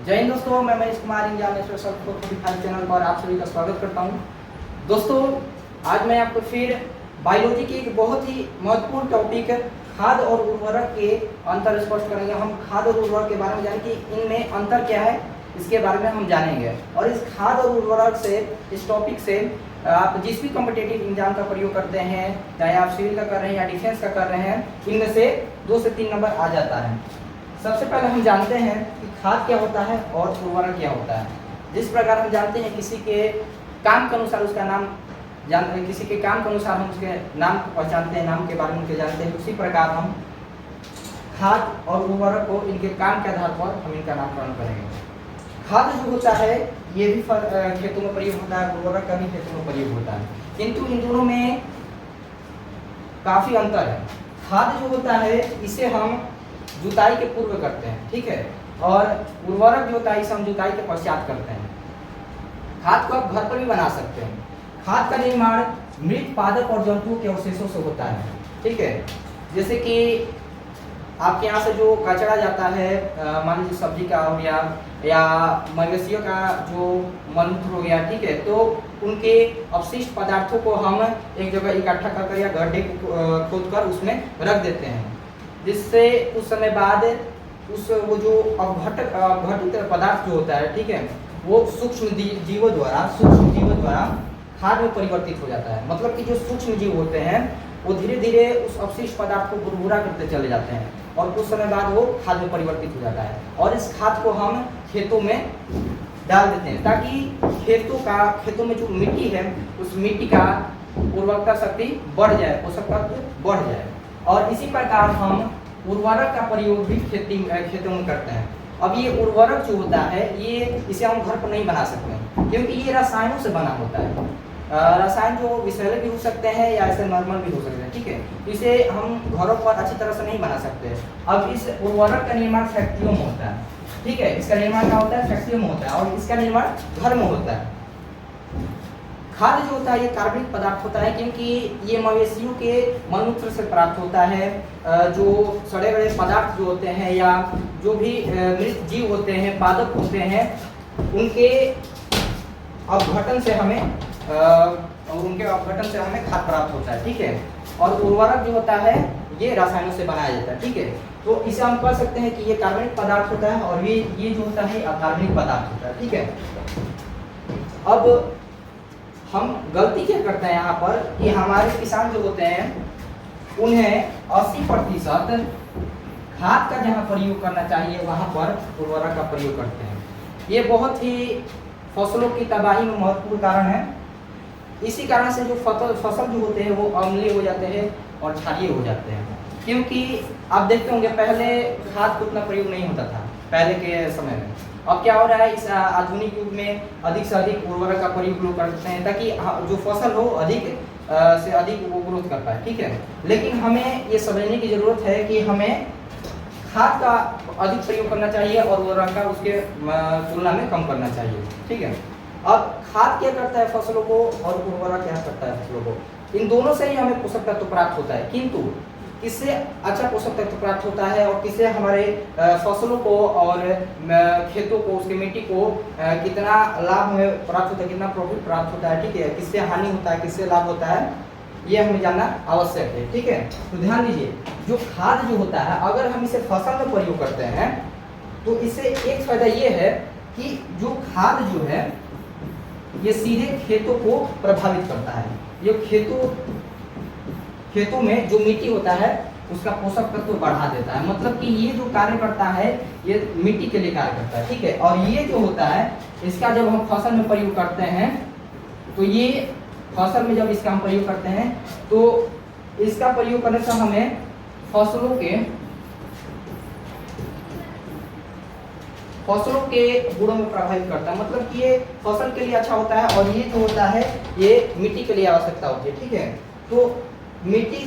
जय हिंद दोस्तों, मैं Mahesh Kumar India national certified channel पर आप सभी का स्वागत करता हूं। दोस्तों, आज मैं आपको फिर बायोलॉजी के एक बहुत ही महत्वपूर्ण टॉपिक खाद और उर्वरक के अंतर स्पष्ट करेंगे। हम खाद और उर्वरक के बारे में जानेंगे कि इनमें अंतर क्या है, इसके बारे में हम जानेंगे। और इस खाद और उर्वरक से, इस टॉपिक से आप जिस भी कॉम्पिटिटिव एग्जाम का प्रयोग करते हैं, चाहे आप सिविल का कर रहे हैं या डिफेंस का कर रहे हैं, इनमें से 2 से 3 नंबर आ जाता है। सबसे पहले हम जानते हैं कि खाद क्या होता है और उर्वरक क्या होता है। जिस प्रकार हम जानते हैं किसी के काम के अनुसार उसका नाम जानते हैं, किसी के काम के अनुसार हम उसके नाम को पहचानते हैं, नाम के बारे में उनके जानते हैं, उसी प्रकार हम खाद और उर्वरक को इनके काम के आधार पर हम इनका नामकरण करेंगे। खाद जो होता है ये भी खेतों में प्रयोग होता है, उर्वरक का भी खेतों में प्रयोग होता है, किंतु इन दोनों में काफ़ी अंतर है। खाद जो होता है इसे हम जुताई के पूर्व करते हैं, ठीक है, और उर्वरक जो होता है इसे हम जुताई के पश्चात करते हैं। खाद को आप घर पर भी बना सकते हैं। खाद का निर्माण मृत पादप और जंतुओं के अवशेषों से होता है, ठीक है। जैसे कि आपके यहाँ से जो कचरा जाता है, मान लीजिए सब्जी का हो गया या मवेशियों का जो मलमूत्र हो गया, ठीक है, तो उनके अवशिष्ट पदार्थों को हम एक जगह इकट्ठा कर या गड्ढे खोद कर उसमें रख देते हैं, जिससे उस समय बाद वो जो अपघटित पदार्थ जो होता है, ठीक है, वो सूक्ष्म जीवों द्वारा खाद में परिवर्तित हो जाता है। मतलब कि जो सूक्ष्म जीव होते हैं वो धीरे धीरे उस अवशिष्ट पदार्थ को गुरमुरा करते चले जाते हैं और कुछ समय बाद वो खाद में परिवर्तित हो जाता है। और इस खाद को हम खेतों में डाल देते हैं ताकि खेतों में जो मिट्टी है उस मिट्टी का उर्वरकता शक्ति बढ़ जाए, पोषक तत्व बढ़ जाए। और इसी प्रकार हम उर्वरक का प्रयोग भी खेतों में करते हैं। अब ये उर्वरक जो होता है इसे हम घर पर नहीं बना सकते क्योंकि ये रसायनों से बना होता है। रसायन जो विषैले भी हो सकते हैं या ऐसे नॉर्मल भी हो सकते हैं, ठीक है। इसे हम घरों पर अच्छी तरह से नहीं बना सकते। अब इस उर्वरक का निर्माण फैक्ट्रियों में होता है, ठीक है, इसका निर्माण क्या होता है, फैक्ट्रियों में होता है, और इसका निर्माण घर में होता है। खाद जो होता है ये कार्बनिक पदार्थ होता है क्योंकि ये मवेशियों के मलमूत्र से प्राप्त होता है। जो सड़े गले पदार्थ जो होते हैं या जो भी मृत जीव होते हैं, पादप होते हैं, उनके अपघटन से हमें खाद प्राप्त होता है, ठीक है। और उर्वरक जो होता है ये रसायनों से बनाया जाता है, ठीक है। तो इसे हम कह सकते हैं कि ये कार्बनिक पदार्थ होता है और ये जो होता है अकार्बनिक पदार्थ होता है, ठीक है। अब हम गलती क्या करते हैं यहाँ पर कि हमारे किसान जो होते हैं उन्हें 80% खाद का जहाँ प्रयोग करना चाहिए वहाँ पर उर्वरक का प्रयोग करते हैं। ये बहुत ही फसलों की तबाही में महत्वपूर्ण कारण है। इसी कारण से जो फसल जो होते हैं वो अम्लीय हो जाते हैं और क्षारीय हो जाते हैं, क्योंकि आप देखते होंगे पहले खाद को उतना प्रयोग नहीं होता था पहले के समय में। अब क्या हो रहा है, इस आधुनिक युग में अधिक से अधिक उर्वरक का प्रयोग लोग करते हैं ताकि जो फसल हो अधिक से अधिक वो ग्रोथ कर पाए, ठीक है। लेकिन हमें ये समझने की ज़रूरत है कि हमें खाद का अधिक प्रयोग करना चाहिए और उर्वरक का उसके तुलना में कम करना चाहिए, ठीक है। अब खाद क्या करता है फसलों को और उर्वरक क्या करता है फसलों को। इन दोनों से ही हमें पोषक तत्व प्राप्त होता है, किंतु किससे अच्छा पोषक तत्व प्राप्त होता है और किससे हमारे फसलों को और खेतों को, उसकी मिट्टी को कितना लाभ हमें प्राप्त होता है, कितना प्रॉफिट प्राप्त होता है, ठीक है, किससे हानि होता है, किससे लाभ होता है, ये हमें जानना आवश्यक है, ठीक है। तो ध्यान दीजिए, जो खाद जो होता है अगर हम इसे फसल में प्रयोग करते हैं तो इससे एक फायदा ये है कि जो खाद जो है ये सीधे खेतों को प्रभावित करता है। ये खेतों में जो मिट्टी होता है उसका पोषक तत्व बढ़ा देता है। मतलब कि ये जो कार्य करता है ये मिट्टी के लिए कार्य करता है, ठीक है। और ये जो होता है इसका जब हम फसल में प्रयोग करते हैं तो ये फसल में जब इसका हम प्रयोग करते हैं तो इसका प्रयोग करने से हमें फसलों के गुणों में प्रभावित करता है। मतलब कि ये फसल के लिए अच्छा होता है और ये जो होता है ये मिट्टी के लिए आवश्यकता होती है, ठीक है। तो मिट्टी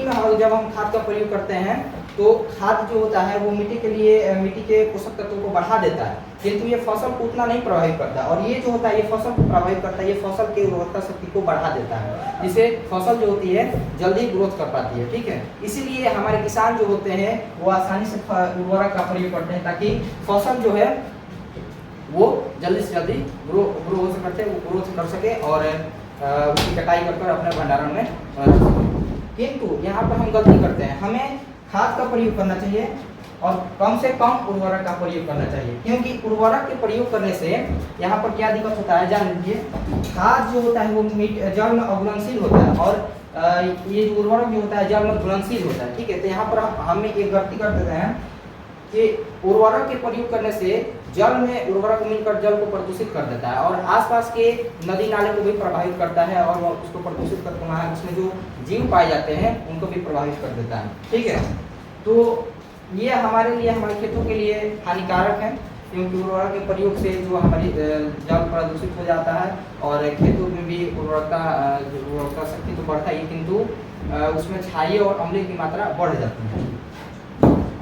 में जब हम खाद का प्रयोग करते हैं तो खाद जो होता है वो मिट्टी के पोषक तत्वों को बढ़ा देता है, किंतु ये फसल को उतना नहीं प्रभावित करता। और ये जो होता है ये फसल को प्रभावित करता है, ये फसल की उर्वरकता शक्ति को बढ़ा देता है, जिससे फसल जो होती है जल्दी ग्रोथ कर पाती है, ठीक है। इसीलिए हमारे किसान जो होते हैं वो आसानी से उर्वरक का प्रयोग करते हैं ताकि फसल जो है वो जल्दी से जल्दी ग्रो हो सकते, वो ग्रोथ कर सके और उसकी कटाई कर अपने भंडारण में रख सके। किंतु यहाँ पर हम गलती करते हैं, हमें खाद का प्रयोग करना चाहिए और कम से कम उर्वरक का प्रयोग करना चाहिए, क्योंकि उर्वरक के प्रयोग करने से यहाँ पर क्या दिक्कत होता है जान लीजिए। खाद जो होता है वो जल में अघुलनशील होता है और ये जो उर्वरक जो होता है जल में घुलनशील होता है, ठीक है। तो यहाँ पर हमें एक गलती कर देते हैं कि उर्वरक के प्रयोग करने से जल में उर्वरक मिलकर जल को प्रदूषित कर देता है और आसपास के नदी नाले को भी प्रभावित करता है और उसको प्रदूषित करके वहाँ उसमें जो जीव पाए जाते हैं उनको भी प्रभावित कर देता है, ठीक है। तो ये हमारे लिए, हमारे खेतों के लिए हानिकारक है, क्योंकि उर्वरक के प्रयोग से जो हमारी जल प्रदूषित हो जाता है और खेतों में भी उर्वरकता शक्ति तो बढ़ता ही, किंतु उसमें क्षारीय और अम्लीय की मात्रा बढ़ जाती है।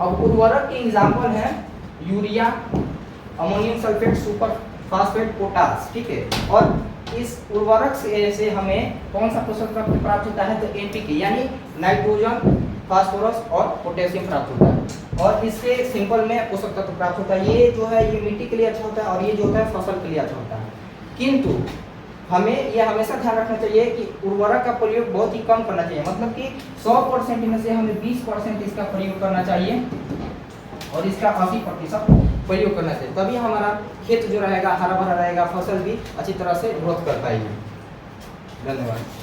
अब उर्वरक के एग्जाम्पल हैं urea, ammonium sulphate, super phosphate, potash, ठीक है। और इस उर्वरक से हमें कौन सा पोषक तत्व प्राप्त होता है, तो एनपीके यानी नाइट्रोजन, फास्फोरस और पोटेशियम प्राप्त होता है और इससे सिंपल में पोषक तत्व प्राप्त होता है। ये जो है ये मिट्टी के लिए अच्छा होता है और ये जो होता है फसल के लिए अच्छा होता है। किंतु हमें ये हमेशा ध्यान रखना चाहिए कि उर्वरक का प्रयोग बहुत ही कम करना चाहिए, मतलब कि 100% में से हमें 20% इसका प्रयोग करना चाहिए और इसका 80% प्रयोग करना चाहिए, तभी हमारा खेत जो रहेगा हरा भरा रहेगा, फसल भी अच्छी तरह से ग्रोथ कर पाएगी। धन्यवाद।